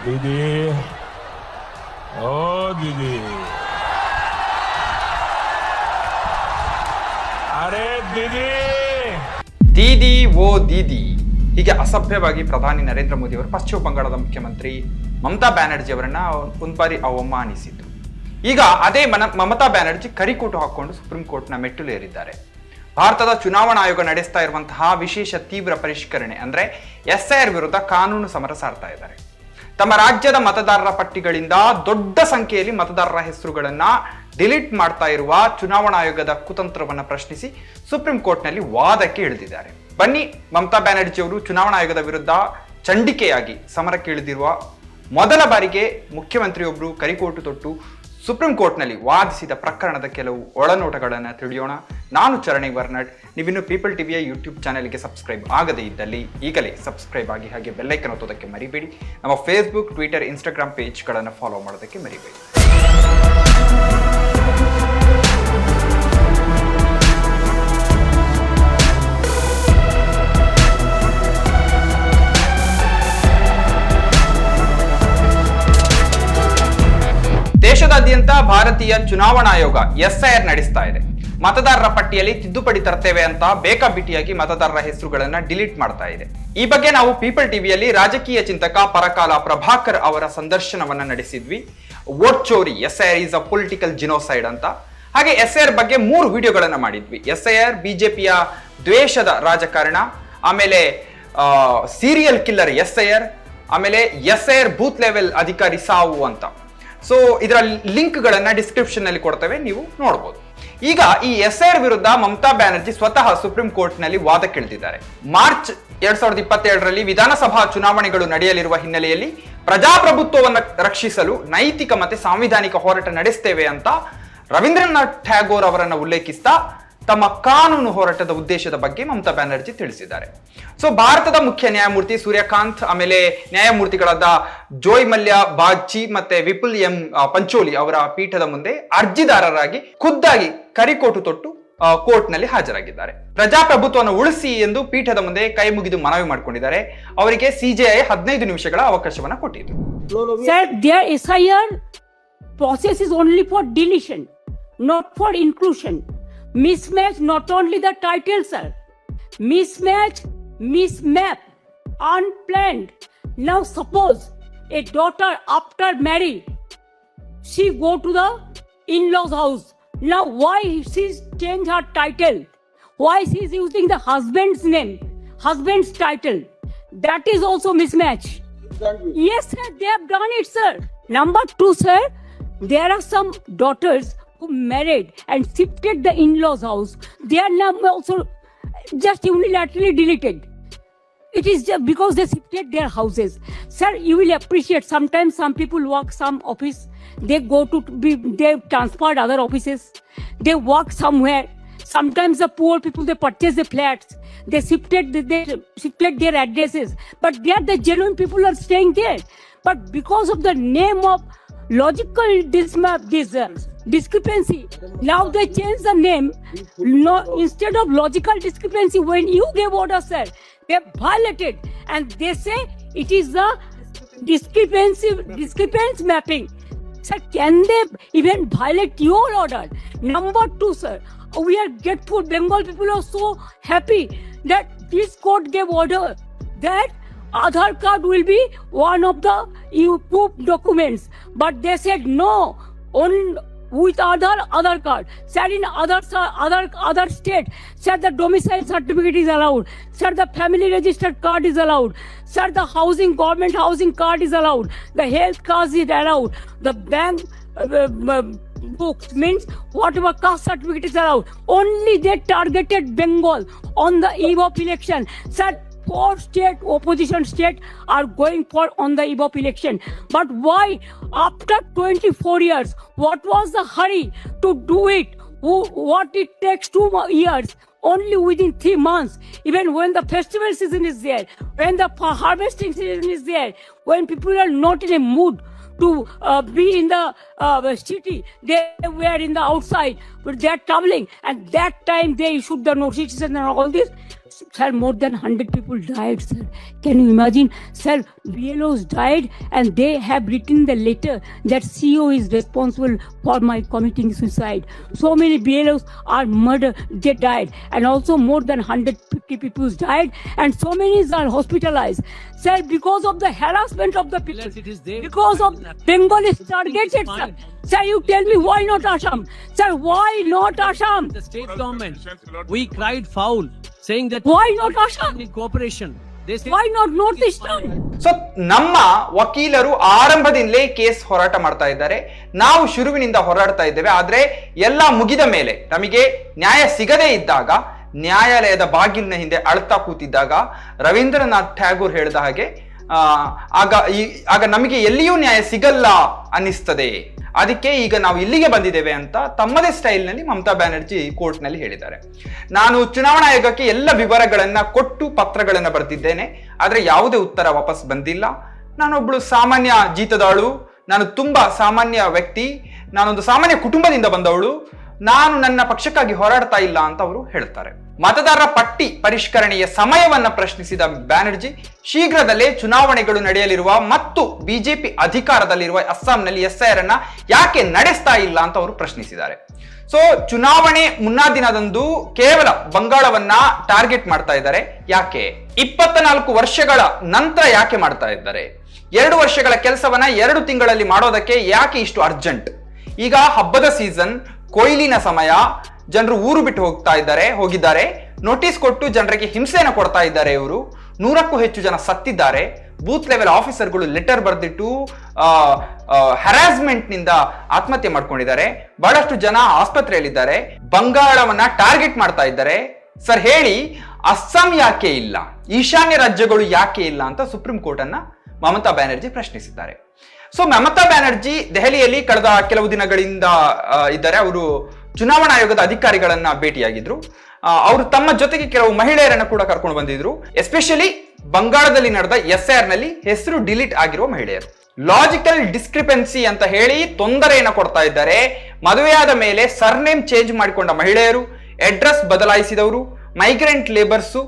दीदी, ओ दीदी, अरे दीदी, ದೀದಿ ಓ ದೀದಿ ಹೀಗೆ ಅಸಭ್ಯವಾಗಿ ಪ್ರಧಾನಿ ನರೇಂದ್ರ ಮೋದಿ ಅವರು ಪಶ್ಚಿಮ ಬಂಗಾಳದ ಮುಖ್ಯಮಂತ್ರಿ ಮಮತಾ ಬ್ಯಾನರ್ಜಿ ಅವರನ್ನ ಒಂದು ಬಾರಿ ಅವಮಾನಿಸಿದ್ರು. ಈಗ ಅದೇ ಮಮತಾ ಬ್ಯಾನರ್ಜಿ ಕರಿಕೋಟು ಹಾಕೊಂಡು ಸುಪ್ರೀಂ ಕೋರ್ಟ್ನ ಮೆಟ್ಟಿಲು ಏರಿದ್ದಾರೆ. ಭಾರತದ ಚುನಾವಣಾ ಆಯೋಗ ನಡೆಸ್ತಾ ಇರುವಂತಹ ವಿಶೇಷ ತೀವ್ರ ಪರಿಷ್ಕರಣೆ ಅಂದ್ರೆ SIR ವಿರುದ್ಧ ಕಾನೂನು ಸಮರ ಸಾರ್ತಾ ಇದ್ದಾರೆ. ತಮ್ಮ ರಾಜ್ಯದ ಮತದಾರರ ಪಟ್ಟಿಗಳಿಂದ ದೊಡ್ಡ ಸಂಖ್ಯೆಯಲ್ಲಿ ಮತದಾರರ ಹೆಸರುಗಳನ್ನ ಡಿಲೀಟ್ ಮಾಡ್ತಾ ಇರುವ ಚುನಾವಣಾ ಆಯೋಗದ ಕುತಂತ್ರವನ್ನ ಪ್ರಶ್ನಿಸಿ ಸುಪ್ರೀಂ ಕೋರ್ಟ್ನಲ್ಲಿ ವಾದಕ್ಕೆ ಇಳಿದಿದ್ದಾರೆ. ಬನ್ನಿ, ಮಮತಾ ಬ್ಯಾನರ್ಜಿ ಅವರು ಚುನಾವಣಾ ಆಯೋಗದ ವಿರುದ್ಧ ಚಂಡಿಕೆಯಾಗಿ ಸಮರಕ್ಕೆ ಇಳಿದಿರುವ ಮೊದಲ ಬಾರಿಗೆ ಮುಖ್ಯಮಂತ್ರಿಯೊಬ್ಬರು ಕರಿಕೋಟು ತೊಟ್ಟು ಸುಪ್ರೀಂ ಕೋರ್ಟ್ನಲ್ಲಿ ವಾದಿಸಿದ ಪ್ರಕರಣದ ಕೆಲವು ಒಳನೋಟಗಳನ್ನು ತಿಳಿಯೋಣ. ನಾನು ಚರಣಿ ವರ್ನಡ್. ನೀವಿನ್ನು ಪೀಪಲ್ ಟಿವಿಯ ಯೂಟ್ಯೂಬ್ ಚಾನೆಲ್ಗೆ ಸಬ್ಸ್ಕ್ರೈಬ್ ಆಗದೇ ಇದ್ದಲ್ಲಿ ಈಗಲೇ ಸಬ್ಸ್ಕ್ರೈಬ್ ಆಗಿ, ಹಾಗೆ ಬೆಲ್ಲೈಕನ್ ಒತ್ತೋದಕ್ಕೆ ಮರಿಬೇಡಿ. ನಮ್ಮ ಫೇಸ್ಬುಕ್, ಟ್ವಿಟರ್, ಇನ್ಸ್ಟಾಗ್ರಾಮ್ ಪೇಜ್ಗಳನ್ನು ಫಾಲೋ ಮಾಡೋದಕ್ಕೆ ಮರಿಬೇಡಿ. ದೇಶದಾದ್ಯಂತ ಭಾರತೀಯ ಚುನಾವಣಾ ಆಯೋಗ SIR ನಡೆಸ್ತಾ ಇದೆ. ಮತದಾರರ ಪಟ್ಟಿಯಲ್ಲಿ ತಿದ್ದುಪಡಿ ತರ್ತೇವೆ ಅಂತ ಬೇಕಾಬಿಟ್ಟಿಯಾಗಿ ಮತದಾರರ ಹೆಸರುಗಳನ್ನ ಡಿಲೀಟ್ ಮಾಡ್ತಾ ಇದೆ. ಈ ಬಗ್ಗೆ ನಾವು ಪೀಪಲ್ ಟಿವಿಯಲ್ಲಿ ರಾಜಕೀಯ ಚಿಂತಕ ಪರಕಾಲ ಪ್ರಭಾಕರ್ ಅವರ ಸಂದರ್ಶನವನ್ನ ನಡೆಸಿದ್ವಿ. ವೋಟ್ ಚೋರಿ, SIR is a political genocide ಅಂತ. ಹಾಗೆ SIR ಬಗ್ಗೆ 3 ವಿಡಿಯೋಗಳನ್ನ ಮಾಡಿದ್ವಿ. SIR ಬಿಜೆಪಿಯ ದ್ವೇಷದ ರಾಜಕಾರಣ, ಆಮೇಲೆ ಸೀರಿಯಲ್ ಕಿಲ್ಲರ್ SIR, ಆಮೇಲೆ SIR ಬೂತ್ ಲೆವೆಲ್ ಅಧಿಕಾರಿ ಸಾವು ಅಂತ. ಸೊ ಇದರ ಲಿಂಕ್ಗಳನ್ನ ಡಿಸ್ಕ್ರಿಪ್ಷನ್ ನಲ್ಲಿ ಕೊಡ್ತೇವೆ, ನೀವು ನೋಡಬಹುದು. ಈಗ ಈ SIR ವಿರುದ್ಧ ಮಮತಾ ಬ್ಯಾನರ್ಜಿ ಸ್ವತಃ ಸುಪ್ರೀಂ ಕೋರ್ಟ್ ನಲ್ಲಿ ವಾದಕ್ಕಿಳಿದಿದ್ದಾರೆ. ಮಾರ್ಚ್ 2027ರಲ್ಲಿ ವಿಧಾನಸಭಾ ಚುನಾವಣೆಗಳು ನಡೆಯಲಿರುವ ಹಿನ್ನೆಲೆಯಲ್ಲಿ ಪ್ರಜಾಪ್ರಭುತ್ವವನ್ನು ರಕ್ಷಿಸಲು ನೈತಿಕ ಮತ್ತೆ ಸಾಂವಿಧಾನಿಕ ಹೋರಾಟ ನಡೆಸ್ತೇವೆ ಅಂತ ರವೀಂದ್ರನಾಥ್ ಟ್ಯಾಗೋರ್ ಅವರನ್ನ ಉಲ್ಲೇಖಿಸ್ತಾ ತಮ್ಮ ಕಾನೂನು ಹೋರಾಟದ ಉದ್ದೇಶದ ಬಗ್ಗೆ ಮಮತಾ ಬ್ಯಾನರ್ಜಿ ತಿಳಿಸಿದ್ದಾರೆ. ಸೊ ಭಾರತದ ಮುಖ್ಯ ನ್ಯಾಯಮೂರ್ತಿ ಸೂರ್ಯಕಾಂತ್, ಆಮೇಲೆ ನ್ಯಾಯಮೂರ್ತಿಗಳಾದ ಜೋಯ್ ಮಲ್ಯ ಬಾಗ್ಚಿ ಮತ್ತೆ ವಿಪುಲ್ ಎಂ ಪಂಚೋಲಿ ಅವರ ಪೀಠದ ಮುಂದೆ ಅರ್ಜಿದಾರರಾಗಿ ಖುದ್ದಾಗಿ ಕರಿಕೋಟು ತೊಟ್ಟು ಕೋರ್ಟ್ ನಲ್ಲಿ ಹಾಜರಾಗಿದ್ದಾರೆ. ಪ್ರಜಾಪ್ರಭುತ್ವವನ್ನು ಉಳಿಸಿ ಎಂದು ಪೀಠದ ಮುಂದೆ ಕೈ ಮುಗಿದು ಮನವಿ ಮಾಡಿಕೊಂಡಿದ್ದಾರೆ. ಅವರಿಗೆ CJI 15 ನಿಮಿಷಗಳ ಅವಕಾಶವನ್ನ ಕೊಟ್ಟಿದ್ದು. Sir, their SIR process is only for deletion, not for inclusion. Mismatch not only the title, sir. Mismatch, mismap, unplanned. Now suppose a daughter after marriage, she go to the in-laws house. Now why she's change her title? Why she's using the husband's name, husband's title? That is also mismatch. Yes, sir, they have done it, sir. Number 2, sir, there are some daughters who married and shifted the in-laws house. They are now also just unilaterally deleted. It is just because they shifted their houses. Sir, you will appreciate sometimes some people work some office, they go to they transferred other offices, they work somewhere. Sometimes the poor people, they purchase the flats, they shifted their addresses, but they are the genuine people are staying there. But because of the name of logical discrepancy, now they change the name. No, instead of logical discrepancy, when you gave order, sir, they violated, and they say it is the discrepancy mapping. Sir, can they even violate your order? Number 2, sir, we are grateful. Bengal people are so happy that this court gave order that Aadhaar card will be one of the proof documents, but they said no, only with Aadhaar card. Sir, in other state, sir, the domicile certificate is allowed. Sir, the family registered card is allowed. Sir, the government housing card is allowed. The health card is allowed. The bank books means whatever caste certificate is allowed. Only they targeted Bengal on the eve of election. Sir, 4 state opposition state are going for on the eve of election. But why after 24 years, what was the hurry to do it? What it takes 2 years, only within 3 months, even when the festival season is there, when the harvesting season is there, when people are not in a mood to be in the city, they were in the outside, but they are traveling, and that time they issued the notices and all this. sir, more than 100 people died, sir. Can you imagine? Sir, BLOs died and they have written the letter that CEO is responsible for my committing suicide. So many BLOs are murdered, they died. And also more than 150 people died and so many are hospitalized. Sir, because of the harassment of the people, It is there. because of Bengal is targeted, sir. Sir, you tell me why not Assam? Sir, why not Assam? The state government, we cried foul, saying that Why not Assam? in cooperation. They say Why not Northeastern? So ನಮ್ಮ ವಕೀಲರು ಆರಂಭದಿಂದಲೇ case ಹೋರಾಟ ಮಾಡ್ತಾ ಇದ್ದಾರೆ, ನಾವು ಶುರುವಿನಿಂದ ಹೋರಾಡ್ತಾ ಇದ್ದೇವೆ. ಆದ್ರೆ ಎಲ್ಲ ಮುಗಿದ ಮೇಲೆ ನಮಗೆ ನ್ಯಾಯ ಸಿಗದೇ ಇದ್ದಾಗ, ನ್ಯಾಯಾಲಯದ ಬಾಗಿಲಿನ ಹಿಂದೆ ಅಳ್ತಾ ಕೂತಿದ್ದಾಗ ರವೀಂದ್ರನಾಥ್ ಟ್ಯಾಗೋರ್ ಹೇಳಿದ ಹಾಗೆ ಆಗ ನಮಗೆ ಎಲ್ಲಿಯೂ ನ್ಯಾಯ ಸಿಗಲ್ಲ ಅನ್ನಿಸ್ತದೆ. ಅದಕ್ಕೆ ಈಗ ನಾವು ಇಲ್ಲಿಗೆ ಬಂದಿದ್ದೇವೆ ಅಂತ ತಮ್ಮದೇ ಸ್ಟೈಲ್ ನಲ್ಲಿ ಮಮತಾ ಬ್ಯಾನರ್ಜಿ ಕೋರ್ಟ್ ನಲ್ಲಿ ಹೇಳಿದ್ದಾರೆ. ನಾನು ಚುನಾವಣಾ ಆಯೋಗಕ್ಕೆ ಎಲ್ಲ ವಿವರಗಳನ್ನ ಕೊಟ್ಟು ಪತ್ರಗಳನ್ನ ಬರೆದಿದ್ದೇನೆ, ಆದ್ರೆ ಯಾವುದೇ ಉತ್ತರ ವಾಪಸ್ ಬಂದಿಲ್ಲ. ನಾನೊಬ್ಳು ಸಾಮಾನ್ಯ ಜೀತದಾಳು, ನಾನು ತುಂಬಾ ಸಾಮಾನ್ಯ ವ್ಯಕ್ತಿ, ನಾನೊಂದು ಸಾಮಾನ್ಯ ಕುಟುಂಬದಿಂದ ಬಂದವಳು, ನಾನು ನನ್ನ ಪಕ್ಷಕ್ಕಾಗಿ ಹೋರಾಡ್ತಾ ಇಲ್ಲ ಅಂತ ಅವರು ಹೇಳ್ತಾರೆ. ಮತದಾರರ ಪಟ್ಟಿ ಪರಿಷ್ಕರಣೆಯ ಸಮಯವನ್ನ ಪ್ರಶ್ನಿಸಿದ ಬ್ಯಾನರ್ಜಿ ಶೀಘ್ರದಲ್ಲೇ ಚುನಾವಣೆಗಳು ನಡೆಯಲಿರುವ ಮತ್ತು ಬಿಜೆಪಿ ಅಧಿಕಾರದಲ್ಲಿರುವ ಅಸ್ಸಾಂನಲ್ಲಿ SIR ಅನ್ನ ಯಾಕೆ ನಡೆಸ್ತಾ ಇಲ್ಲ ಅಂತ ಅವರು ಪ್ರಶ್ನಿಸಿದ್ದಾರೆ. ಸೊ ಚುನಾವಣೆ ಮುನ್ನಾ ದಿನದಂದು ಕೇವಲ ಬಂಗಾಳವನ್ನ ಟಾರ್ಗೆಟ್ ಮಾಡ್ತಾ ಇದ್ದಾರೆ. ಯಾಕೆ 24 ವರ್ಷಗಳ ನಂತರ ಯಾಕೆ ಮಾಡ್ತಾ ಇದ್ದಾರೆ? 2 ವರ್ಷಗಳ ಕೆಲಸವನ್ನ 2 ತಿಂಗಳಲ್ಲಿ ಮಾಡೋದಕ್ಕೆ ಯಾಕೆ ಇಷ್ಟು ಅರ್ಜೆಂಟ್? ಈಗ ಹಬ್ಬದ ಸೀಸನ್, ಕೊಯ್ಲಿನ ಸಮಯ, ಜನರು ಊರು ಬಿಟ್ಟು ಹೋಗಿದ್ದಾರೆ, ನೋಟಿಸ್ ಕೊಟ್ಟು ಜನರಿಗೆ ಹಿಂಸೆಯನ್ನು ಕೊಡ್ತಾ ಇದ್ದಾರೆ. ಇವರು 100ಕ್ಕೂ ಹೆಚ್ಚು ಜನ ಸತ್ತಿದ್ದಾರೆ. ಬೂತ್ ಲೆವೆಲ್ ಆಫೀಸರ್ಗಳು ಲೆಟರ್ ಬರೆದಿಟ್ಟು ಹರಾಸ್ಮೆಂಟ್ ನಿಂದ ಆತ್ಮಹತ್ಯೆ ಮಾಡ್ಕೊಂಡಿದ್ದಾರೆ. ಬಹಳಷ್ಟು ಜನ ಆಸ್ಪತ್ರೆಯಲ್ಲಿದ್ದಾರೆ. ಬಂಗಾಳವನ್ನ ಟಾರ್ಗೆಟ್ ಮಾಡ್ತಾ ಇದ್ದಾರೆ. ಸರ್ ಹೇಳಿ, ಅಸ್ಸಾಂ ಯಾಕೆ ಇಲ್ಲ, ಈಶಾನ್ಯ ರಾಜ್ಯಗಳು ಯಾಕೆ ಇಲ್ಲ ಅಂತ ಸುಪ್ರೀಂ ಕೋರ್ಟ್ ಅನ್ನ ಮಮತಾ ಬ್ಯಾನರ್ಜಿ ಪ್ರಶ್ನಿಸಿದ್ದಾರೆ. ಸೊ ಮಮತಾ ಬ್ಯಾನರ್ಜಿ ದೆಹಲಿಯಲ್ಲಿ ಕಳೆದ ಕೆಲವು ದಿನಗಳಿಂದ ಇದ್ದಾರೆ. ಅವರು ಚುನಾವಣಾ ಆಯೋಗದ ಅಧಿಕಾರಿಗಳನ್ನ ಭೇಟಿಯಾಗಿದ್ರು. ಅವರು ತಮ್ಮ ಜೊತೆಗೆ ಕೆಲವು ಮಹಿಳೆಯರನ್ನ ಕೂಡ ಕರ್ಕೊಂಡು ಬಂದಿದ್ರು. ಎಸ್ಪೆಷಲಿ ಬಂಗಾಳದಲ್ಲಿ ನಡೆದ SIR ನಲ್ಲಿ ಹೆಸರು ಡಿಲೀಟ್ ಆಗಿರುವ ಮಹಿಳೆಯರು. ಲಾಜಿಕಲ್ ಡಿಸ್ಕ್ರಿಪೆನ್ಸಿ ಅಂತ ಹೇಳಿ ತೊಂದರೆಯನ್ನ ಕೊಡ್ತಾ ಇದ್ದಾರೆ. ಮದುವೆಯಾದ ಮೇಲೆ ಸರ್ನೇಮ್ ಚೇಂಜ್ ಮಾಡಿಕೊಂಡ ಮಹಿಳೆಯರು, ಅಡ್ರೆಸ್ ಬದಲಾಯಿಸಿದವರು, ಮೈಗ್ರೆಂಟ್ ಲೇಬರ್ಸು,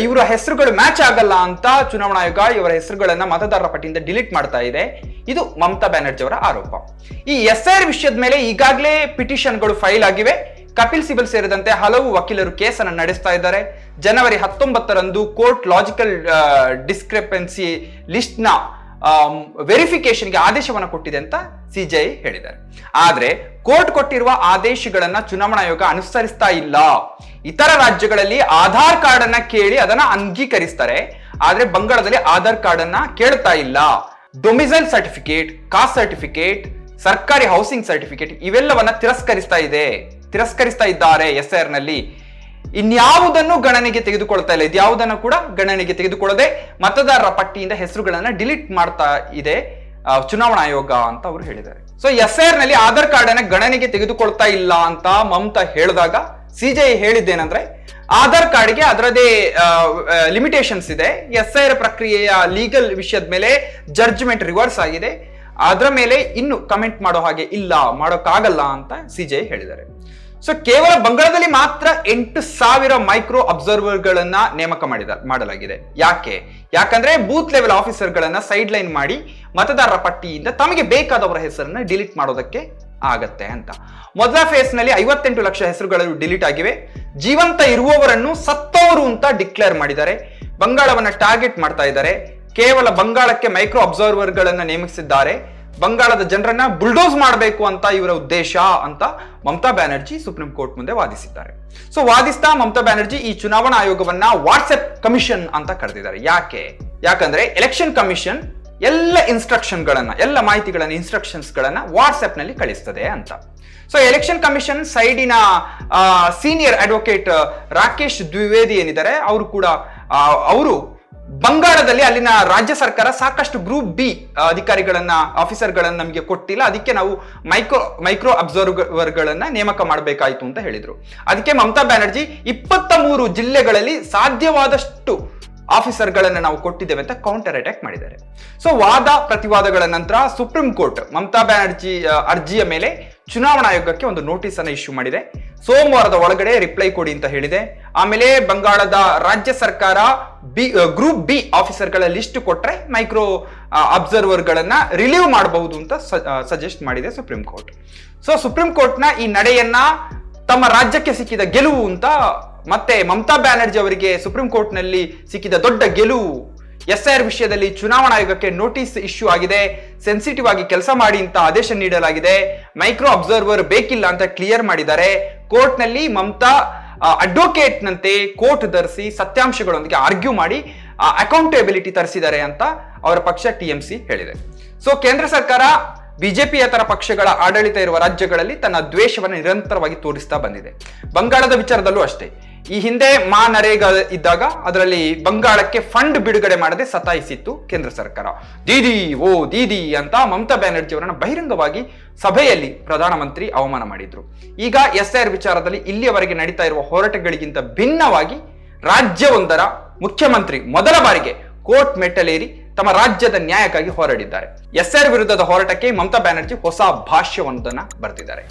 ಇವರ ಹೆಸರುಗಳು ಮ್ಯಾಚ್ ಆಗಲ್ಲ ಅಂತ ಚುನಾವಣಾ ಆಯೋಗ ಇವರ ಹೆಸರುಗಳನ್ನ ಮತದಾರರ ಪಟ್ಟಿಯಿಂದ ಡಿಲೀಟ್ ಮಾಡ್ತಾ ಇದೆ. ಇದು ಮಮತಾ ಬ್ಯಾನರ್ಜಿ ಅವರ ಆರೋಪ. ಈ SIR ವಿಷಯದ ಮೇಲೆ ಈಗಾಗಲೇ ಪಿಟಿಷನ್ಗಳು ಫೈಲ್ ಆಗಿವೆ. ಕಪಿಲ್ ಸಿಬಲ್ ಸೇರಿದಂತೆ ಹಲವು ವಕೀಲರು ಕೇಸನ್ನು ನಡೆಸ್ತಾ ಇದ್ದಾರೆ. ಜನವರಿ 19ರಂದು ಕೋರ್ಟ್ ಲಾಜಿಕಲ್ ಡಿಸ್ಕ್ರಿಪೆನ್ಸಿ ಲಿಸ್ಟ್ ನ ವೆರಿಫಿಕೇಶನ್ಗೆ ಆದೇಶವನ್ನು ಕೊಟ್ಟಿದೆ ಅಂತ CJI ಹೇಳಿದ್ದಾರೆ. ಆದ್ರೆ ಕೋರ್ಟ್ ಕೊಟ್ಟಿರುವ ಆದೇಶಗಳನ್ನ ಚುನಾವಣಾ ಆಯೋಗ ಅನುಸರಿಸ್ತಾ ಇಲ್ಲ. ಇತರ ರಾಜ್ಯಗಳಲ್ಲಿ ಆಧಾರ್ ಕಾರ್ಡ್ ಅನ್ನ ಕೇಳಿ ಅದನ್ನ ಅಂಗೀಕರಿಸ್ತಾರೆ, ಆದ್ರೆ ಬಂಗಾಳದಲ್ಲಿ ಆಧಾರ್ ಕಾರ್ಡ್ ಅನ್ನ ಕೇಳ್ತಾ ಇಲ್ಲ. ಡೊಮಿಸೈಲ್ ಸರ್ಟಿಫಿಕೇಟ್, ಕಾಸ್ಟ್ ಸರ್ಟಿಫಿಕೇಟ್, ಸರ್ಕಾರಿ ಹೌಸಿಂಗ್ ಸರ್ಟಿಫಿಕೇಟ್ ಇವೆಲ್ಲವನ್ನ ತಿರಸ್ಕರಿಸ್ತಾ ಇದ್ದಾರೆ SIR ನಲ್ಲಿ. ಇನ್ಯಾವುದನ್ನು ಗಣನೆಗೆ ತೆಗೆದುಕೊಳ್ತಾ ಇಲ್ಲ. ಇದ್ಯಾವುದನ್ನು ಕೂಡ ಗಣನೆಗೆ ತೆಗೆದುಕೊಳ್ಳದೆ ಮತದಾರರ ಪಟ್ಟಿಯಿಂದ ಹೆಸರುಗಳನ್ನ ಡಿಲೀಟ್ ಮಾಡ್ತಾ ಇದೆ ಚುನಾವಣಾ ಆಯೋಗ ಅಂತ ಅವರು ಹೇಳಿದ್ದಾರೆ. ಸೊ SIR ನಲ್ಲಿ ಆಧಾರ್ ಕಾರ್ಡ್ ಅನ್ನ ಗಣನೆಗೆ ತೆಗೆದುಕೊಳ್ತಾ ಇಲ್ಲ ಅಂತ ಮಮತಾ ಹೇಳಿದಾಗ CJI ಹೇಳಿದ್ದೇನೆಂದ್ರೆ, ಆಧಾರ್ ಕಾರ್ಡ್ಗೆ ಅದರದೇ ಲಿಮಿಟೇಷನ್ಸ್ ಇದೆ. SIR ಪ್ರಕ್ರಿಯೆಯ ಲೀಗಲ್ ವಿಷಯದ ಮೇಲೆ ಜಡ್ಜ್ಮೆಂಟ್ ರಿವರ್ಸ್ ಆಗಿದೆ, ಅದರ ಮೇಲೆ ಇನ್ನು ಕಮೆಂಟ್ ಮಾಡೋ ಹಾಗೆ ಇಲ್ಲ, ಮಾಡೋಕ್ಕಾಗಲ್ಲ ಅಂತ CJI ಹೇಳಿದ್ದಾರೆ. ಸೊ ಕೇವಲ ಬಂಗಾಳದಲ್ಲಿ ಮಾತ್ರ 8,000 ಮೈಕ್ರೋ ಅಬ್ಸರ್ವರ್ಗಳನ್ನ ನೇಮಕ ಮಾಡಲಾಗಿದೆ. ಯಾಕಂದ್ರೆ ಬೂತ್ ಲೆವೆಲ್ ಆಫೀಸರ್ಗಳನ್ನ ಸೈಡ್ ಲೈನ್ ಮಾಡಿ ಮತದಾರರ ಪಟ್ಟಿಯಿಂದ ತಮಗೆ ಬೇಕಾದವರ ಹೆಸರನ್ನ ಡಿಲೀಟ್ ಮಾಡೋದಕ್ಕೆ ಆಗತ್ತೆ ಅಂತ. ಮೊದಲ ಫೇಸ್ ನಲ್ಲಿ 58 ಲಕ್ಷ ಹೆಸರುಗಳು ಡಿಲೀಟ್ ಆಗಿವೆ. ಜೀವಂತ ಇರುವವರನ್ನು ಸತ್ತವರು ಅಂತ ಡಿಕ್ಲೇರ್ ಮಾಡಿದ್ದಾರೆ. ಬಂಗಾಳವನ್ನ ಟಾರ್ಗೆಟ್ ಮಾಡ್ತಾ ಇದ್ದಾರೆ. ಕೇವಲ ಬಂಗಾಳಕ್ಕೆ ಮೈಕ್ರೋ ಅಬ್ಸರ್ವರ್ಗಳನ್ನ ನೇಮಿಸಿದ್ದಾರೆ. ಬಂಗಾಳದ ಜನರನ್ನ ಬುಲ್ಡೋಸ್ ಮಾಡಬೇಕು ಅಂತ ಇವರ ಉದ್ದೇಶ ಅಂತ ಮಮತಾ ಬ್ಯಾನರ್ಜಿ ಸುಪ್ರೀಂ ಕೋರ್ಟ್ ಮುಂದೆ ವಾದಿಸಿದ್ದಾರೆ. ಸೊ ವಾದಿಸ್ತಾ ಮಮತಾ ಬ್ಯಾನರ್ಜಿ ಈ ಚುನಾವಣಾ ಆಯೋಗವನ್ನ ವಾಟ್ಸ್ಆಪ್ ಕಮಿಷನ್ ಅಂತ ಕರೆದಿದ್ದಾರೆ. ಯಾಕಂದ್ರೆ ಎಲೆಕ್ಷನ್ ಕಮಿಷನ್ ಎಲ್ಲ ಎಲ್ಲ ಮಾಹಿತಿಗಳನ್ನ ಇನ್ಸ್ಟ್ರಕ್ಷನ್ಸ್ ಗಳನ್ನ ವಾಟ್ಸ್ಆಪ್ ನಲ್ಲಿ ಕಳಿಸ್ತದೆ ಅಂತ. ಸೊ ಎಲೆಕ್ಷನ್ ಕಮಿಷನ್ ಸೈಡಿನ ಸೀನಿಯರ್ ಅಡ್ವೊಕೇಟ್ ರಾಕೇಶ್ ದ್ವಿವೇದಿ ಏನಿದ್ದಾರೆ, ಅವರು ಬಂಗಾಳದಲ್ಲಿ ಅಲ್ಲಿನ ರಾಜ್ಯ ಸರ್ಕಾರ ಸಾಕಷ್ಟು ಗ್ರೂಪ್ ಬಿ ಅಧಿಕಾರಿಗಳನ್ನ ಆಫೀಸರ್ಗಳನ್ನ ನಮಗೆ ಕೊಟ್ಟಿಲ್ಲ, ಅದಕ್ಕೆ ನಾವು ಮೈಕ್ರೋ ಅಬ್ಸರ್ವರ್ಗಳನ್ನ ನೇಮಕ ಮಾಡಬೇಕಾಯ್ತು ಅಂತ ಹೇಳಿದ್ರು. ಅದಕ್ಕೆ ಮಮತಾ ಬ್ಯಾನರ್ಜಿ 23 ಜಿಲ್ಲೆಗಳಲ್ಲಿ ಸಾಧ್ಯವಾದಷ್ಟು ಆಫೀಸರ್ಗಳನ್ನ ನಾವು ಕೊಟ್ಟಿದ್ದೇವೆ ಅಂತ ಕೌಂಟರ್ ಅಟ್ಯಾಕ್ ಮಾಡಿದ್ದಾರೆ. ಸೊ ವಾದ ಪ್ರತಿವಾದಗಳ ನಂತರ ಸುಪ್ರೀಂ ಕೋರ್ಟ್ ಮಮತಾ ಬ್ಯಾನರ್ಜಿ ಅರ್ಜಿಯ ಮೇಲೆ ಚುನಾವಣಾ ಆಯೋಗಕ್ಕೆ ಒಂದು ನೋಟಿಸ್ ಅನ್ನು ಇಶ್ಯೂ ಮಾಡಿದೆ. ಸೋಮವಾರದ ಒಳಗಡೆ ರಿಪ್ಲೈ ಕೊಡಿ ಅಂತ ಹೇಳಿದೆ. ಆಮೇಲೆ ಬಂಗಾಳದ ರಾಜ್ಯ ಸರ್ಕಾರ ಗ್ರೂಪ್ ಬಿ ಆಫೀಸರ್ಗಳ ಲಿಸ್ಟ್ ಕೊಟ್ರೆ ಮೈಕ್ರೋ ಅಬ್ಸರ್ವರ್ ಗಳನ್ನ ರಿಲೀವ್ ಮಾಡಬಹುದು ಅಂತ ಸಜೆಸ್ಟ್ ಮಾಡಿದೆ ಸುಪ್ರೀಂ ಕೋರ್ಟ್. ಸೊ ಸುಪ್ರೀಂ ಕೋರ್ಟ್ನ ಈ ನಡೆಯನ್ನ ತಮ್ಮ ರಾಜ್ಯಕ್ಕೆ ಸಿಕ್ಕಿದ ಗೆಲುವು ಅಂತ, ಮತ್ತೆ ಮಮತಾ ಬ್ಯಾನರ್ಜಿ ಅವರಿಗೆ ಸುಪ್ರೀಂ ಕೋರ್ಟ್ ನಲ್ಲಿ ಸಿಕ್ಕಿದ ದೊಡ್ಡ ಗೆಲುವು. SIR ವಿಷಯದಲ್ಲಿ ಚುನಾವಣಾ ಆಯೋಗಕ್ಕೆ ನೋಟಿಸ್ ಇಶ್ಯೂ ಆಗಿದೆ, ಸೆನ್ಸಿಟಿವ್ ಆಗಿ ಕೆಲಸ ಮಾಡಿ ಅಂತ ಆದೇಶ ನೀಡಲಾಗಿದೆ, ಮೈಕ್ರೋ ಅಬ್ಸರ್ವರ್ ಬೇಕಿಲ್ಲ ಅಂತ ಕ್ಲಿಯರ್ ಮಾಡಿದ್ದಾರೆ. ಕೋರ್ಟ್ ನಲ್ಲಿ ಮಮತಾ ಅಡ್ವೊಕೇಟ್ ನಂತೆ ಕೋರ್ಟ್ ಧರಿಸಿ ಸತ್ಯಾಂಶಗಳೊಂದಿಗೆ ಆರ್ಗ್ಯೂ ಮಾಡಿ ಅಕೌಂಟಬಿಲಿಟಿ ತರಿಸಿದ್ದಾರೆ ಅಂತ ಅವರ ಪಕ್ಷ TMC ಹೇಳಿದೆ. ಸೊ ಕೇಂದ್ರ ಸರ್ಕಾರ ಬಿಜೆಪಿಯೇತರ ಪಕ್ಷಗಳ ಆಡಳಿತ ಇರುವ ರಾಜ್ಯಗಳಲ್ಲಿ ತನ್ನ ದ್ವೇಷವನ್ನು ನಿರಂತರವಾಗಿ ತೋರಿಸ್ತಾ ಬಂದಿದೆ. ಬಂಗಾಳದ ವಿಚಾರದಲ್ಲೂ ಅಷ್ಟೇ. ಈ ಹಿಂದೆ ನರೇಗಾ ಇದ್ದಾಗ ಅದರಲ್ಲಿ ಬಂಗಾಳಕ್ಕೆ ಫಂಡ್ ಬಿಡುಗಡೆ ಮಾಡದೆ ಸತಾಯಿಸಿತ್ತು ಕೇಂದ್ರ ಸರ್ಕಾರ. ದೀದಿ ಓ ದೀದಿ ಅಂತ ಮಮತಾ ಬ್ಯಾನರ್ಜಿ ಅವರನ್ನ ಬಹಿರಂಗವಾಗಿ ಸಭೆಯಲ್ಲಿ ಪ್ರಧಾನಮಂತ್ರಿ ಅವಮಾನ ಮಾಡಿದ್ರು. ಈಗ SIR ವಿಚಾರದಲ್ಲಿ ಇಲ್ಲಿಯವರೆಗೆ ನಡೀತಾ ಇರುವ ಹೋರಾಟಗಳಿಗಿಂತ ಭಿನ್ನವಾಗಿ ರಾಜ್ಯವೊಂದರ ಮುಖ್ಯಮಂತ್ರಿ ಮೊದಲ ಬಾರಿಗೆ ಕೋರ್ಟ್ ಮೆಟ್ಟಲೇರಿ ತಮ್ಮ ರಾಜ್ಯದ ನ್ಯಾಯಕ್ಕಾಗಿ ಹೋರಾಡಿದ್ದಾರೆ. SIR ವಿರುದ್ಧದ ಹೋರಾಟಕ್ಕೆ ಮಮತಾ ಬ್ಯಾನರ್ಜಿ ಹೊಸ ಭಾಷ್ಯವೊಂದನ್ನು ಬರೆದಿದ್ದಾರೆ.